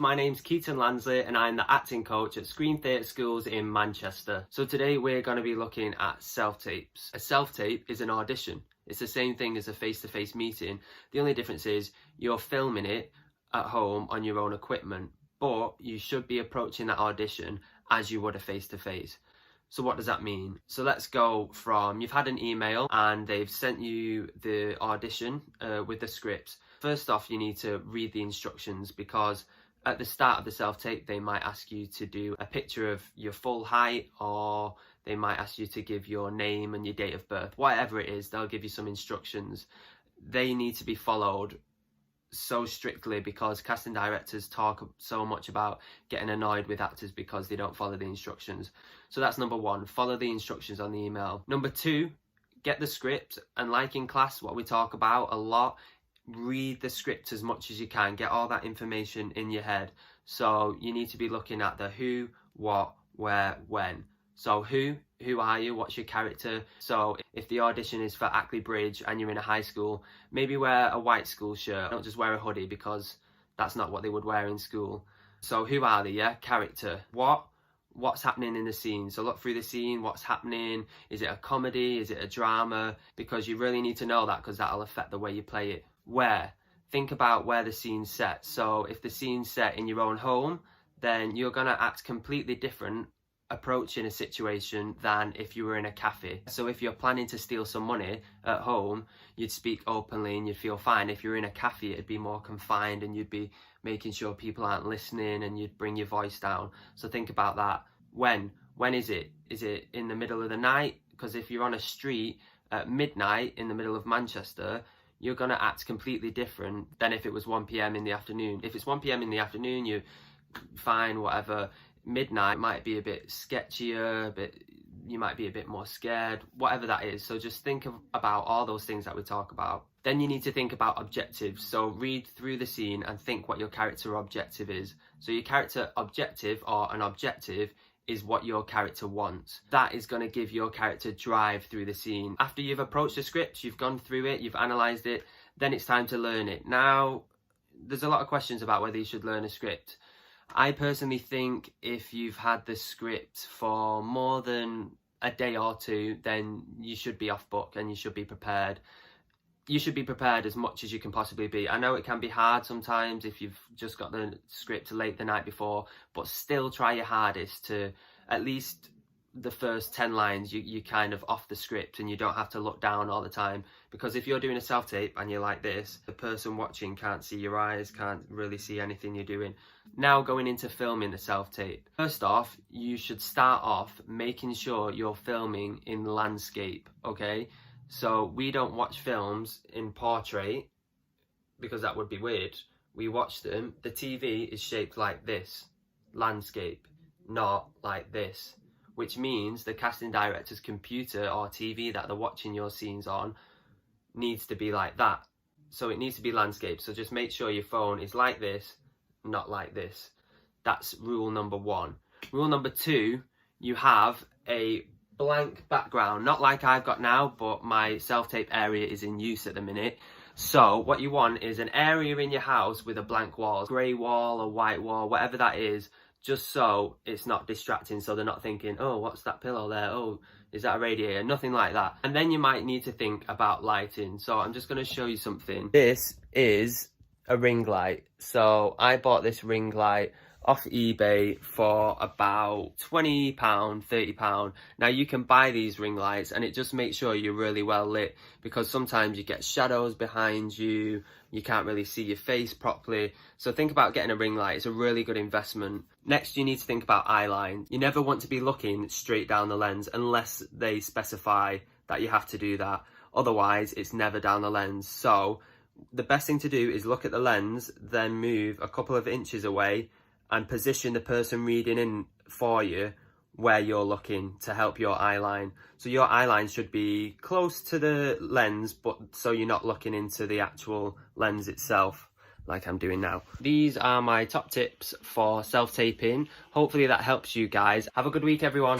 my name's Keaton Lansley and I'm the acting coach at Screen Theatre Schools in Manchester. So today we're going to be looking at self-tapes. A self-tape is an audition. It's the same thing as a face-to-face meeting. The only difference is you're filming it at home on your own equipment, but you should be approaching that audition as you would a face-to-face. So what does that mean? So let's go from you've had an email and they've sent you the audition with the scripts. First off, you need to read the instructions, because at the start of the self-tape they might ask you to do a picture of your full height, or they might ask you to give your name and your date of birth. Whatever it is, they'll give you some instructions. They need to be followed so strictly, because casting directors talk so much about getting annoyed with actors because they don't follow the instructions. So that's number one, follow the instructions on the email. Number two, get the script, and like in class, what we talk about a lot, read the script as much as you can, get all that information in your head. So you need to be looking at the who, what, where, when. So who are you? What's your character? So if the audition is for Ackley Bridge and you're in a high school, maybe wear a white school shirt. Don't just wear a hoodie, because that's not what they would wear in school. So who are they? Yeah, character. What's happening in the scene? So look through the scene, what's happening. Is it a comedy? Is it a drama? Because you really need to know that, because that'll affect the way you play it. Where? Think about where the scene's set. So if the scene's set in your own home, then you're going to act completely different approaching a situation than if you were in a cafe. So if you're planning to steal some money at home, you'd speak openly and you'd feel fine. If you're in a cafe, it'd be more confined and you'd be making sure people aren't listening, and you'd bring your voice down. So think about that. When is it? Is it in the middle of the night? Because if you're on a street at midnight in the middle of Manchester, you're going to act completely different than if it was 1 p.m. in the afternoon. If it's 1 p.m. in the afternoon, you're fine, whatever. Midnight might be a bit sketchier, you might be a bit more scared, whatever that is. So just think about all those things that we talk about. Then you need to think about objectives. So read through the scene and think what your character objective is. So your character objective, or an objective, is what your character wants. That is going to give your character drive through the scene. After you've approached the script, you've gone through it, you've analysed it, then it's time to learn it. Now, there's a lot of questions about whether you should learn a script. I personally think if you've had the script for more than a day or two, then you should be off book and you should be prepared. You should be prepared as much as you can possibly be. I know it can be hard sometimes if you've just got the script late the night before, but still try your hardest to at least the first 10 lines you kind of off the script, and you don't have to look down all the time. Because if you're doing a self-tape and you're like this, the person watching can't see your eyes, can't really see anything you're doing. Now going into filming the self-tape. First off, you should start off making sure you're filming in landscape, okay? So we don't watch films in portrait, because that would be weird. We watch them, the TV is shaped like this, landscape, not like this. Which means the casting director's computer or TV that they're watching your scenes on needs to be like that. So it needs to be landscape. So just make sure your phone is like this, not like this. That's rule number one. Rule number two, you have a blank background. Not like I've got now, but my self-tape area is in use at the minute. So what you want is an area in your house with a blank wall, grey wall or white wall, whatever that is, just so it's not distracting, so they're not thinking, oh, what's that pillow there? Oh, is that a radiator? Nothing like that. And then you might need to think about lighting. So I'm just going to show you something. This is a ring light. So I bought this ring light off eBay for about £20, £30. Now you can buy these ring lights, and it just makes sure you're really well lit, because sometimes you get shadows behind you, you can't really see your face properly. So think about getting a ring light. It's a really good investment. Next, you need to think about eye line. You never want to be looking straight down the lens unless they specify that you have to do that. Otherwise, it's never down the lens. So the best thing to do is look at the lens, then move a couple of inches away and position the person reading in for you where you're looking to help your eye line. So your eye line should be close to the lens, but so you're not looking into the actual lens itself like I'm doing now. These are my top tips for self-taping. Hopefully that helps you guys. Have a good week, everyone.